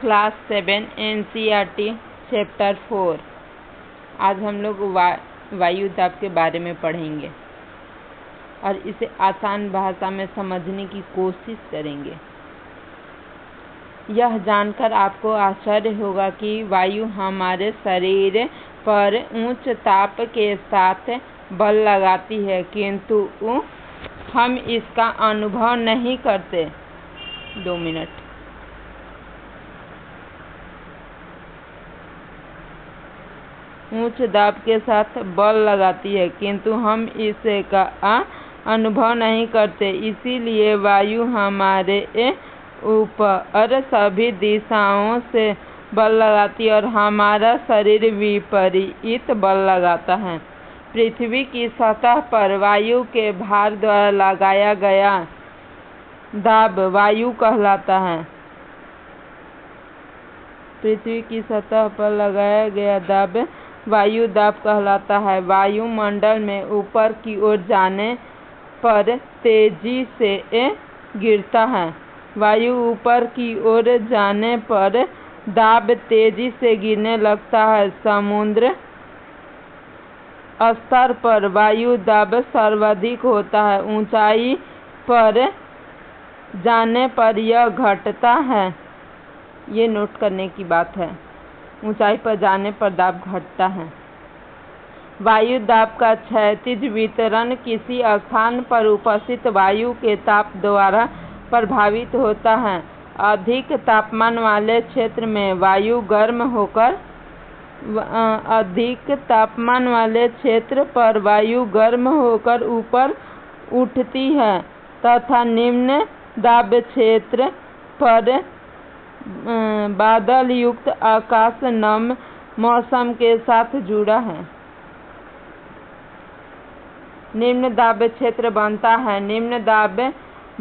Class 7 NCERT chapter 4। आज हम लोग वायु दाब के बारे में पढ़ेंगे और इसे आसान भाषा में समझने की कोशिश करेंगे। यह जानकर आपको आश्चर्य होगा कि वायु हमारे शरीर पर उच्च ताप के साथ बल लगाती है, किंतु हम इसका अनुभव नहीं करते। 2 मिनट। उच्च दाब के साथ बल लगाती है, किंतु हम इसका अनुभव नहीं करते। इसीलिए वायु हमारे ऊपर सभी दिशाओं से बल लगाती है और हमारा शरीर विपरीत बल लगाता है। पृथ्वी की सतह पर वायु के भार द्वारा लगाया गया दाब वायु कहलाता है। पृथ्वी की सतह पर लगाया गया दाब वायु दाब कहलाता है। वायुमंडल में ऊपर की ओर जाने पर तेजी से गिरता है। वायु ऊपर की ओर जाने पर दाब तेजी से गिरने लगता है। समुद्र स्तर पर वायु दाब सर्वाधिक होता है। ऊंचाई पर जाने पर यह घटता है। ये नोट करने की बात है। ऊंचाई पर जाने पर दाब घटता है। वायु दाब का क्षैतिज वितरण किसी स्थान पर उपस्थित वायु के ताप द्वारा प्रभावित होता है। अधिक तापमान वाले क्षेत्र में वायु गर्म होकर ऊपर उठती है तथा निम्न दाब क्षेत्र पर बादल युक्त आकाश नम मौसम के साथ जुड़ा है। निम्न दाब क्षेत्र बनता है। निम्न दाब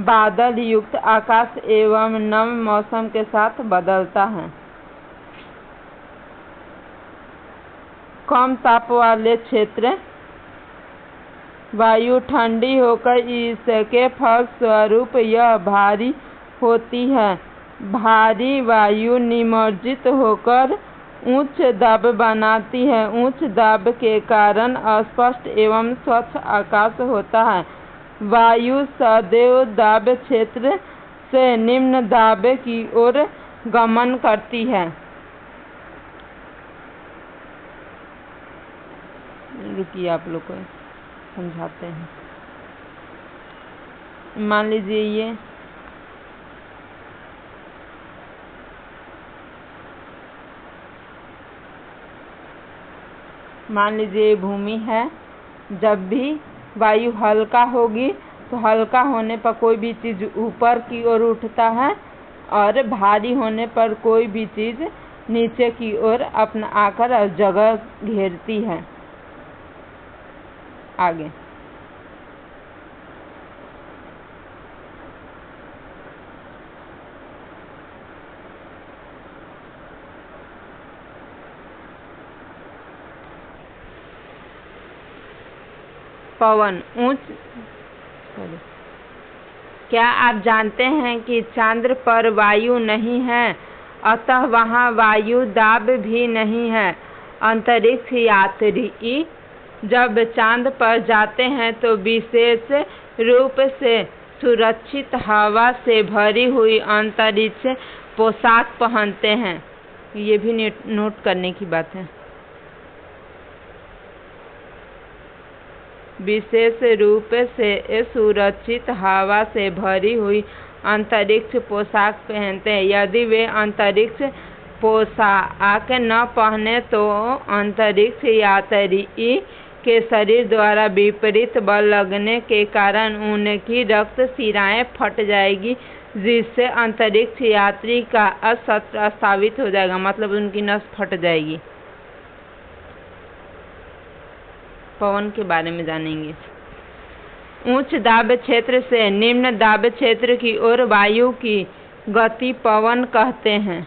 बादल युक्त आकाश एवं नम मौसम के साथ बदलता है। कम ताप वाले क्षेत्र वायु ठंडी होकर इसके फलस्वरूप यह भारी होती है। भारी वायु निमज्जित होकर उच्च दाब बनाती है। उच्च दाब के कारण स्पष्ट एवं स्वच्छ आकाश होता है। वायु सदैव दाब क्षेत्र से निम्न दाब की ओर गमन करती है। रुकिए, आप लोग को समझाते हैं। मान लीजिए ये भूमि है। जब भी वायु हल्का होगी तो हल्का होने पर कोई भी चीज़ ऊपर की ओर उठता है और भारी होने पर कोई भी चीज़ नीचे की ओर अपना आकर और जगह घेरती है। आगे पवन क्या आप जानते हैं कि चांद्र पर वायु नहीं है, अतः वहाँ वायु दाब भी नहीं है। अंतरिक्ष यात्री जब चांद पर जाते हैं तो विशेष रूप से सुरक्षित हवा से भरी हुई अंतरिक्ष पोशाक पहनते हैं। ये भी नोट करने की बात है। विशेष रूप से सुरक्षित हवा से भरी हुई अंतरिक्ष पोशाक पहनते हैं। यदि वे अंतरिक्ष पोशाक न पहने तो अंतरिक्ष यात्री के शरीर द्वारा विपरीत बल लगने के कारण उनकी रक्त शिराएं फट जाएगी, जिससे अंतरिक्ष यात्री का असत्र साबित हो जाएगा, मतलब उनकी नस फट जाएगी। पवन के बारे में जानेंगे। उच्च दाब क्षेत्र से निम्न दाब क्षेत्र की ओर वायु की गति पवन कहते हैं।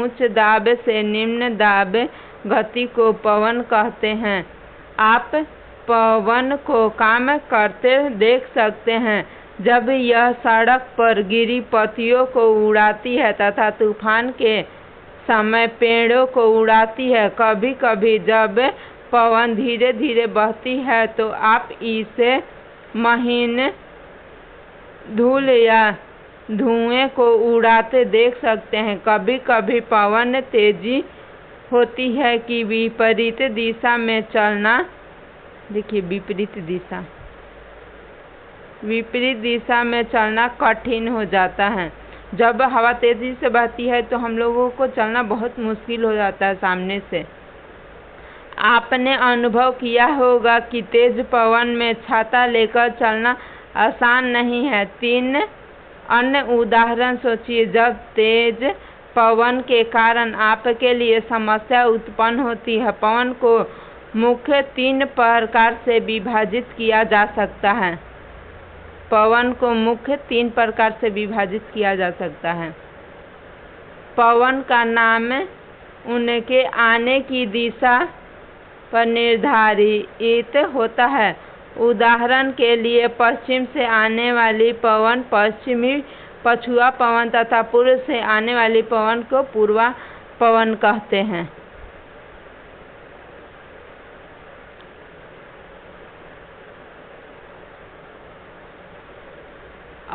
उच्च दाब से निम्न दाब गति को पवन कहते हैं। आप पवन को काम करते देख सकते हैं। जब यह सड़क पर गिरी पत्तियों को उड़ाती है तथा तूफान के समय पेड़ों को उड़ाती है। कभी कभी जब पवन धीरे धीरे बहती है तो आप इसे महीन धूल या धुएं को उड़ाते देख सकते हैं। कभी कभी पवन तेजी होती है कि विपरीत दिशा में चलना, देखिए विपरीत दिशा में चलना कठिन हो जाता है। जब हवा तेजी से बहती है तो हम लोगों को चलना बहुत मुश्किल हो जाता है सामने से। आपने अनुभव किया होगा कि तेज पवन में छाता लेकर चलना आसान नहीं है। 3 अन्य उदाहरण सोचिए जब तेज पवन के कारण आपके लिए समस्या उत्पन्न होती है। पवन को मुख्य 3 प्रकार से विभाजित किया जा सकता है। पवन को मुख्य 3 प्रकार से विभाजित किया जा सकता है। पवन का नाम उनके आने की दिशा पर निर्धारित होता है। उदाहरण के लिए पश्चिम से आने वाली पवन पश्चिमी पछुआ पवन तथा पूर्व से आने वाली पवन को पूर्वा पवन कहते हैं।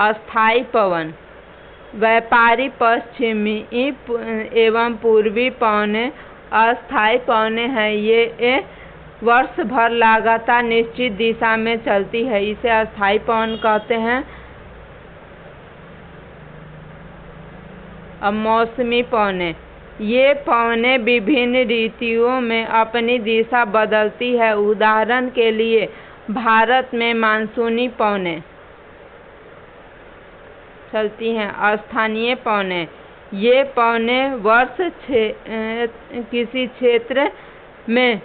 अस्थायी पवन, व्यापारी पश्चिमी एवं पूर्वी पवनें अस्थायी पवनें हैं। ये वर्ष भर लगातार निश्चित दिशा में चलती है, इसे अस्थायी पवन कहते हैं। अब मौसमी पवनें, ये पवनें विभिन्न ऋतुओं में अपनी दिशा बदलती है। उदाहरण के लिए भारत में मानसूनी पवनें चलती हैं। स्थानीय पवनें, ये पवनें वर्ष किसी क्षेत्र में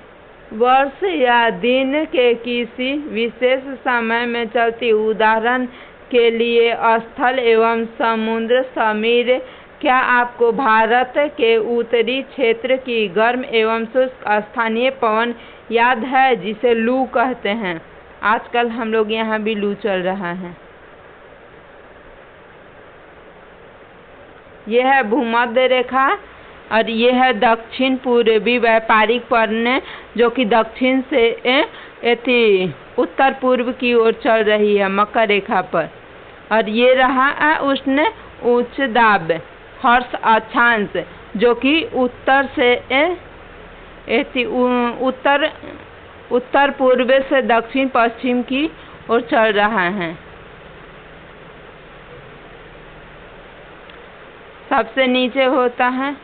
वर्ष या दिन के किसी विशेष समय में चलती। उदाहरण के लिए स्थल एवं समुद्र समीर। क्या आपको भारत के उत्तरी क्षेत्र की गर्म एवं शुष्क स्थानीय पवन याद है जिसे लू कहते हैं? आजकल हम लोग यहाँ भी लू चल रहा है। यह है भूमध्य रेखा और यह है दक्षिण पूर्वी व्यापारिक पवनें जो कि दक्षिण से उत्तर पूर्व की ओर चल रही है मकर रेखा पर। और ये रहा उष्ण उच्च दाब हर्ष अक्षांश जो कि उत्तर से उत्तर पूर्व से दक्षिण पश्चिम की ओर चल रहा है। सबसे नीचे होता है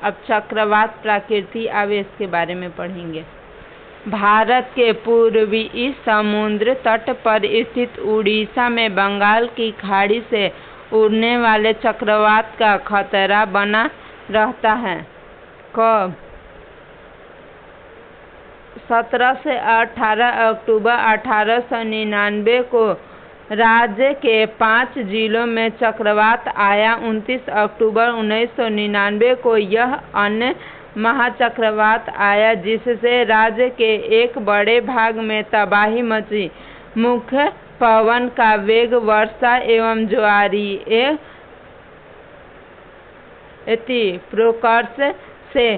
अब चक्रवात प्राकृतिक आवेश के बारे में पढ़ेंगे। भारत के पूर्वी समुद्र तट पर स्थित उड़ीसा में बंगाल की खाड़ी से उड़ने वाले चक्रवात का खतरा बना रहता है। कब? 17 से 18 अक्टूबर 1899 को राज्य के 5 जिलों में चक्रवात आया। 29 अक्टूबर 1999 को यह अन्य महाचक्रवात आया जिससे राज्य के एक बड़े भाग में तबाही मची। मुख्य पवन का वेग वर्षा एवं ज्वारीय प्रकर्ष से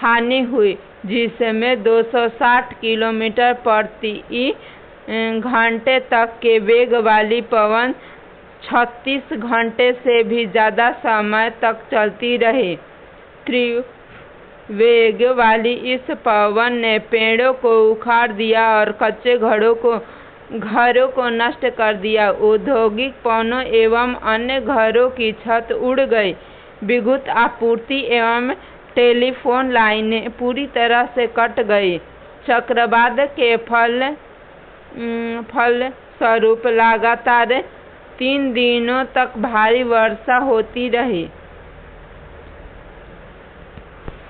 हानि हुई जिसमें 260 किलोमीटर प्रति घंटे तक के वेग वाली पवन 36 घंटे से भी ज़्यादा समय तक चलती रही। तीव्र वेग वाली इस पवन ने पेड़ों को उखाड़ दिया और कच्चे घरों को नष्ट कर दिया। औद्योगिक पवनों एवं अन्य घरों की छत उड़ गई। विद्युत आपूर्ति एवं टेलीफोन लाइनें पूरी तरह से कट गई। चक्रवात के फल स्वरूप लगातार 3 दिनों तक भारी वर्षा होती रही।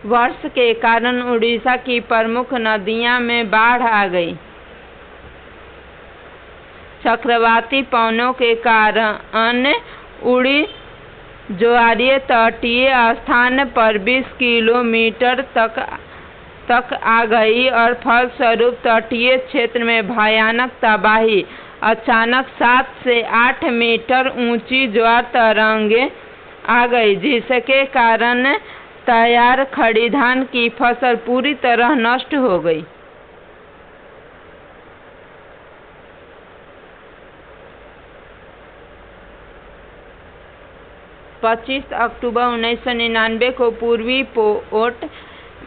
वर्षा के कारण उड़ीसा की प्रमुख नदियों में बाढ़ आ गई। चक्रवाती पवनों के कारण उड़ी ज्वारीय तटीय स्थान पर 20 किलोमीटर तक आ गई और फलस्वरूप तटीय क्षेत्र में भयानक तबाही। अचानक 7 से 8 मीटर ऊंची ज्वार तरंगें आ गई, जिसके कारण तैयार खड़ी धान की फसल पूरी तरह नष्ट हो गई। 25 अक्टूबर 1999 को पूर्वी पोर्ट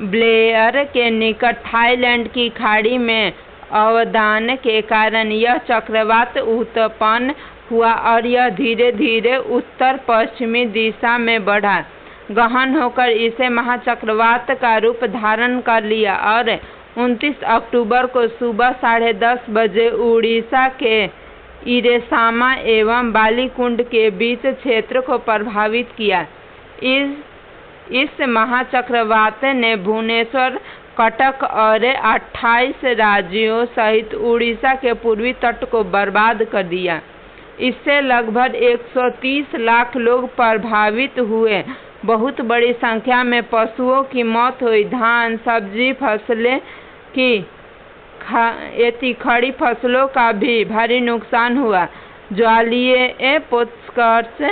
ब्लेयर के निकट थाईलैंड की खाड़ी में अवदान के कारण यह चक्रवात उत्पन्न हुआ और यह धीरे धीरे उत्तर पश्चिमी दिशा में बढ़ा। गहन होकर इसे महाचक्रवात का रूप धारण कर लिया और 29 अक्टूबर को सुबह 10:30 बजे उड़ीसा के इरेसामा एवं बालीकुंड के बीच क्षेत्र को प्रभावित किया। इस महाचक्रवात ने भुवनेश्वर, कटक और 28 राज्यों सहित उड़ीसा के पूर्वी तट को बर्बाद कर दिया। इससे लगभग 130 लाख लोग प्रभावित हुए। बहुत बड़ी संख्या में पशुओं की मौत हुई। धान, सब्जी फसलें की खड़ी फसलों का भी भारी नुकसान हुआ। ज्वारीय पोतस्कर्स